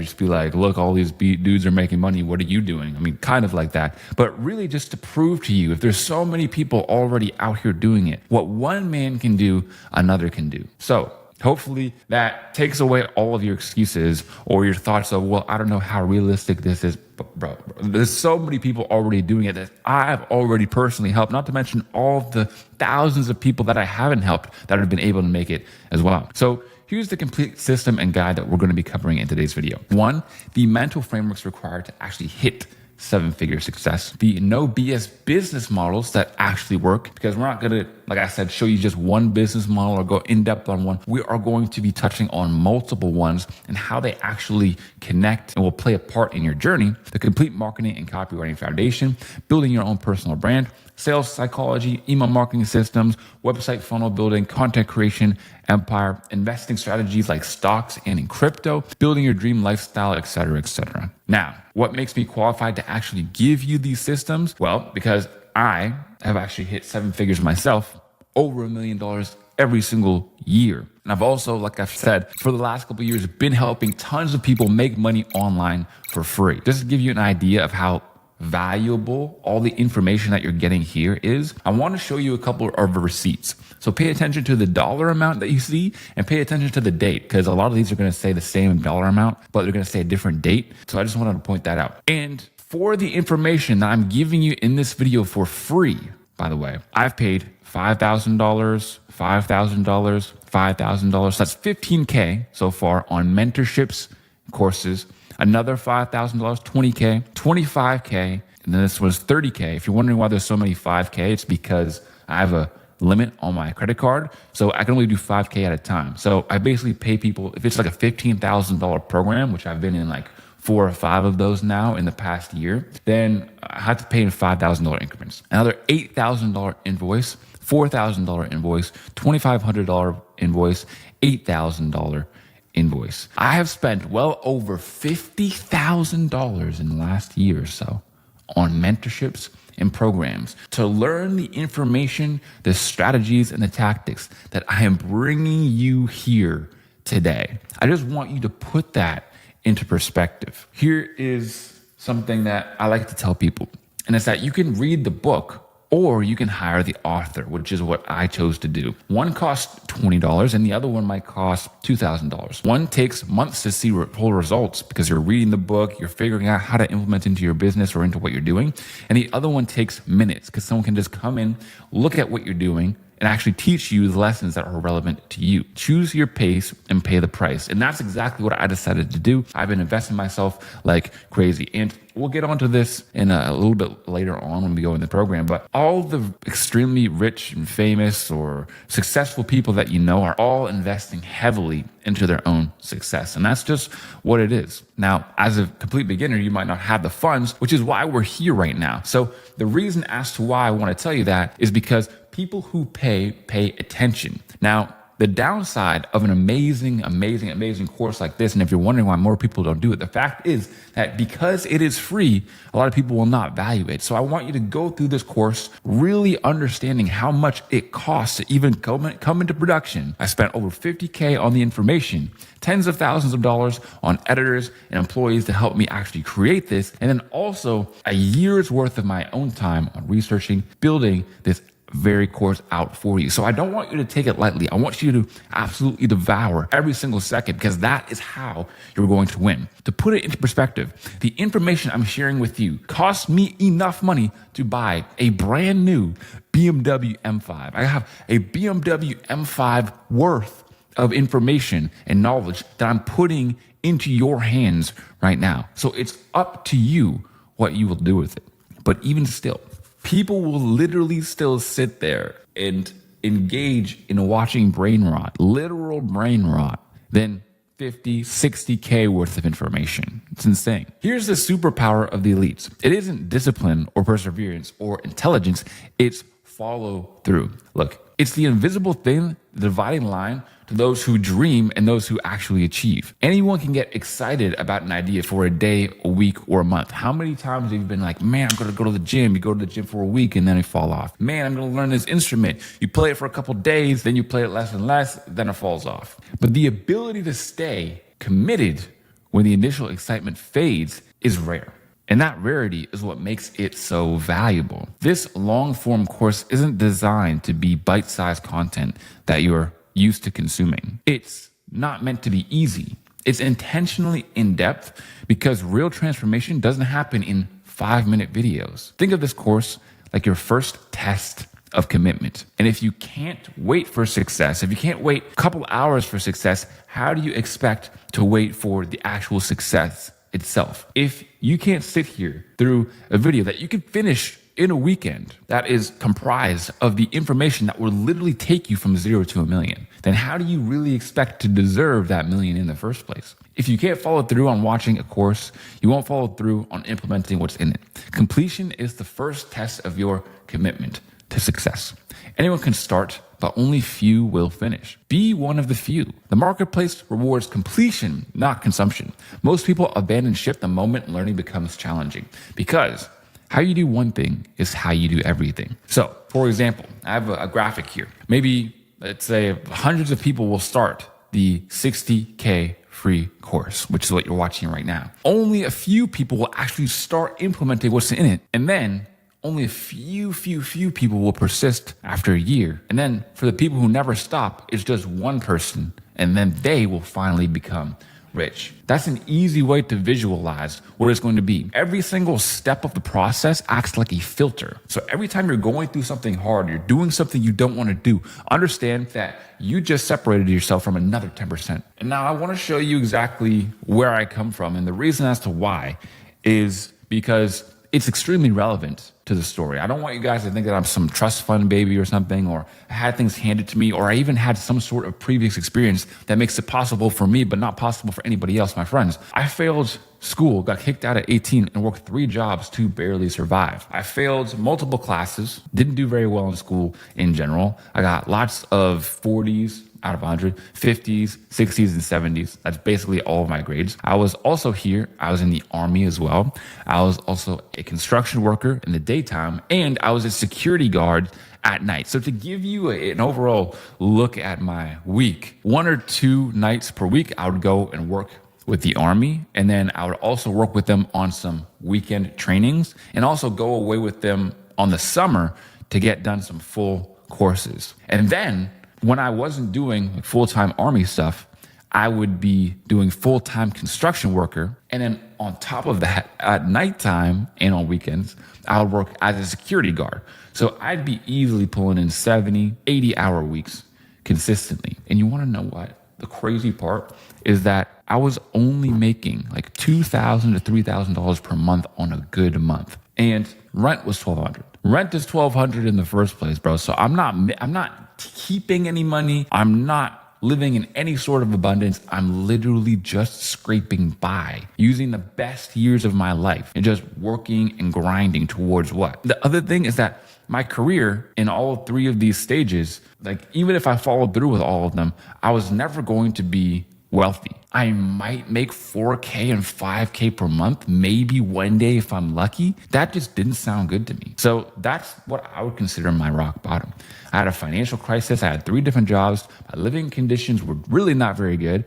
just be like, look, all these dudes are making money. What are you doing? I mean, kind of like that. But really just to prove to you, if there's so many people already out here doing it, what one man can do, another can do. So hopefully that takes away all of your excuses or your thoughts of, well, I don't know how realistic this is. Bro, there's so many people already doing it that I've already personally helped, not to mention all of the thousands of people that I haven't helped that have been able to make it as well. So here's the complete system and guide that we're going to be covering in today's video. 1, the mental frameworks required to actually hit 7-figure success, the no BS business models that actually work, because we're not going to, like I said, show you just one business model or go in depth on one. We are going to be touching on multiple ones and how they actually connect and will play a part in your journey, the complete marketing and copywriting foundation, building your own personal brand, sales psychology, email marketing systems, website funnel building, content creation, empire, investing strategies like stocks and in crypto, building your dream lifestyle, etc., etc. Now, what makes me qualified to actually give you these systems? Well, because I have actually hit 7 figures myself, over $1 million every single year. And I've also, like I've said, for the last couple of years, been helping tons of people make money online for free. Just to give you an idea of how valuable all the information that you're getting here is, I want to show you a couple of receipts. So pay attention to the dollar amount that you see and pay attention to the date, because a lot of these are going to say the same dollar amount, but they're going to say a different date. So I just wanted to point that out. And for the information that I'm giving you in this video for free, by the way, I've paid $5,000, $5,000, $5,000. That's $15K so far on mentorships, courses. Another $5,000, $20K, $25K, and then this was $30K. If you're wondering why there's so many $5K, it's because I have a limit on my credit card, so I can only do $5K at a time. So I basically pay people, if it's like a $15,000 program, which I've been in like 4 or 5 of those now in the past year, then I have to pay in $5,000 increments. Another $8,000 invoice, $4,000 invoice, $2,500 invoice, $8,000 invoice. I have spent well over $50,000 in the last year or so on mentorships and programs to learn the information, the strategies, and the tactics that I am bringing you here today. I just want you to put that into perspective. Here is something that I like to tell people, and it's that you can read the book or you can hire the author, which is what I chose to do. One costs $20 and the other one might cost $2,000. One takes months to see full results because you're reading the book, you're figuring out how to implement into your business or into what you're doing. And the other one takes minutes because someone can just come in, look at what you're doing, and actually teach you the lessons that are relevant to you. Choose your pace and pay the price. And that's exactly what I decided to do. I've been investing myself like crazy. And we'll get onto this in a little bit later on when we go in the program. But all the extremely rich and famous or successful people that you know are all investing heavily into their own success. And that's just what it is. Now, as a complete beginner, you might not have the funds, which is why we're here right now. So the reason as to why I want to tell you that is because people who pay attention. Now, the downside of an amazing course like this, and if you're wondering why more people don't do it, the fact is that because it is free, a lot of people will not value it. So I want you to go through this course really understanding how much it costs to even come into production. I spent over $50K on the information, tens of thousands of dollars on editors and employees to help me actually create this, and then also a year's worth of my own time on researching, building this very course out for you. So I don't want you to take it lightly. I want you to absolutely devour every single second because that is how you're going to win. To put it into perspective, the information I'm sharing with you cost me enough money to buy a brand new BMW M5. I have a BMW M5 worth of information and knowledge that I'm putting into your hands right now. So it's up to you what you will do with it. But even still, people will literally still sit there and engage in watching brain rot, literal brain rot, than 50, 60K worth of information. It's insane. Here's the superpower of the elites. It isn't discipline or perseverance or intelligence. It's follow through. Look, it's the invisible thing, the dividing line to those who dream and those who actually achieve. Anyone can get excited about an idea for a day, a week, or a month. How many times have you been like, man, I'm going to go to the gym. You go to the gym for a week and then you fall off. Man, I'm going to learn this instrument. You play it for a couple days, then you play it less and less, then it falls off. But the ability to stay committed when the initial excitement fades is rare. And that rarity is what makes it so valuable. This long form course isn't designed to be bite-sized content that you're used to consuming. It's not meant to be easy. It's intentionally in-depth because real transformation doesn't happen in 5-minute videos. Think of this course like your first test of commitment. And if you can't wait for success, if you can't wait a couple hours for success, how do you expect to wait for the actual success itself? If you can't sit here through a video that you can finish in a weekend that is comprised of the information that will literally take you from 0 to 1 million, then how do you really expect to deserve that million in the first place? If you can't follow through on watching a course, you won't follow through on implementing what's in it. Completion is the first test of your commitment to success. Anyone can start, but only few will finish. Be one of the few. The marketplace rewards completion, not consumption. Most people abandon ship the moment learning becomes challenging because how you do one thing is how you do everything. So, for example, I have a graphic here. Maybe, let's say, hundreds of people will start the 60K free course, which is what you're watching right now. Only a few people will actually start implementing what's in it, and then only a few people will persist after a year. And then for the people who never stop, it's just one person, and then they will finally become rich. That's an easy way to visualize what it's going to be. Every single step of the process acts like a filter. So every time you're going through something hard, you're doing something you don't want to do, understand that you just separated yourself from another 10%. And now I want to show you exactly where I come from. And the reason as to why is because it's extremely relevant to the story. I don't want you guys to think that I'm some trust fund baby or something, or I had things handed to me, or I even had some sort of previous experience that makes it possible for me, but not possible for anybody else, my friends. I failed school, got kicked out at 18, and worked 3 jobs to barely survive. I failed multiple classes, didn't do very well in school in general. I got lots of 40s out of 100, 50s, 60s, and 70s. That's basically all of my grades. I was also here. I was in the Army as well. I was also a construction worker in the daytime, and I was a security guard at night. So to give you an overall look at my week, 1 or 2 nights per week, I would go and work with the Army, and then I would also work with them on some weekend trainings, and also go away with them on the summer to get done some full courses. And then when I wasn't doing full-time Army stuff, I would be doing full-time construction worker. And then on top of that, at nighttime and on weekends, I would work as a security guard. So I'd be easily pulling in 70, 80-hour weeks consistently. And you want to know what? The crazy part is that I was only making like $2,000 to $3,000 per month on a good month. And rent was $1,200. Rent is $1,200 in the first place, bro. So I'm not keeping any money. I'm not living in any sort of abundance. I'm literally just scraping by, using the best years of my life and just working and grinding towards what? The other thing is that my career in all 3 of these stages, like even if I followed through with all of them, I was never going to be wealthy. I might make 4K and 5K per month, maybe one day if I'm lucky. That just didn't sound good to me. So that's what I would consider my rock bottom. I had a financial crisis. I had 3 different jobs. My living conditions were really not very good.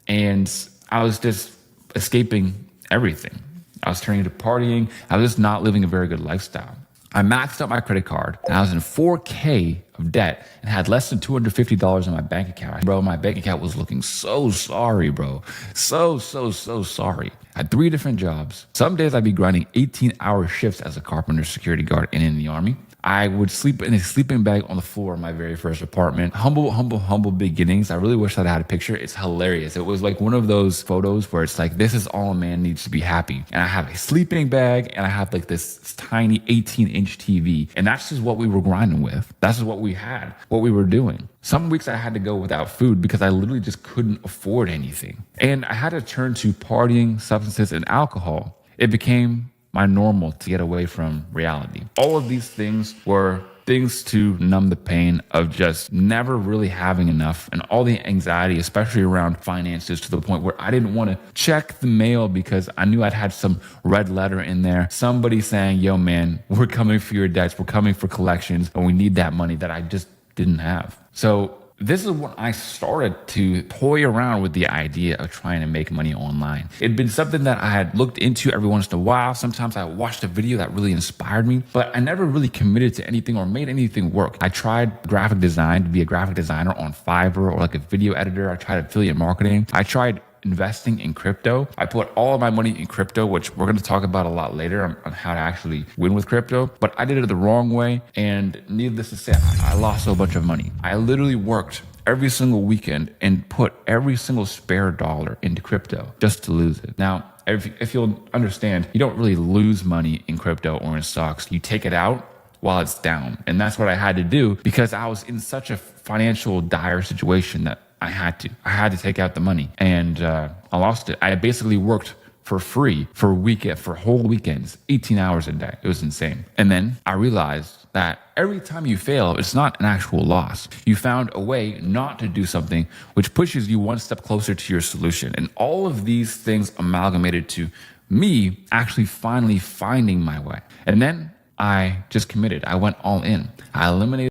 And I was just escaping everything. I was turning to partying. I was just not living a very good lifestyle. I maxed out my credit card and I was in 4K of debt and had less than $250 in my bank account. Bro, my bank account was looking so sorry, bro. So sorry. I had 3 different jobs. Some days I'd be grinding 18-hour shifts as a carpenter, security guard, and in the Army. I would sleep in a sleeping bag on the floor of my very first apartment. Humble beginnings. I really wish that I had a picture. It's hilarious. It was like one of those photos where it's like, this is all a man needs to be happy. And I have a sleeping bag and I have like this tiny 18-inch TV. And that's just what we were grinding with. That's just what we had, what we were doing. Some weeks I had to go without food because I literally just couldn't afford anything. And I had to turn to partying, substances, and alcohol. It became my normal to get away from reality. All of these things were things to numb the pain of just never really having enough and all the anxiety, especially around finances, to the point where I didn't want to check the mail because I knew I'd had some red letter in there. Somebody saying, yo, man, we're coming for your debts. We're coming for collections and we need that money that I just didn't have. So this is when I started to toy around with the idea of trying to make money online. It'd been something that I had looked into every once in a while. Sometimes I watched a video that really inspired me, but I never really committed to anything or made anything work. I tried graphic design, to be a graphic designer on Fiverr, or like a video editor. I tried affiliate marketing. I tried investing in crypto. I put all of my money in crypto, which we're going to talk about a lot later on how to actually win with crypto. But I did it the wrong way. And needless to say, I lost a bunch of money. I literally worked every single weekend and put every single spare dollar into crypto just to lose it. Now, if you'll understand, you don't really lose money in crypto or in stocks. You take it out while it's down. And that's what I had to do because I was in such a financial dire situation that I had to take out the money, and I lost it. I basically worked for free for whole weekends, 18 hours a day. It was insane. And then I realized that every time you fail, it's not an actual loss. You found a way not to do something which pushes you one step closer to your solution. And all of these things amalgamated to me actually finally finding my way. And then I just committed. I went all in. I eliminated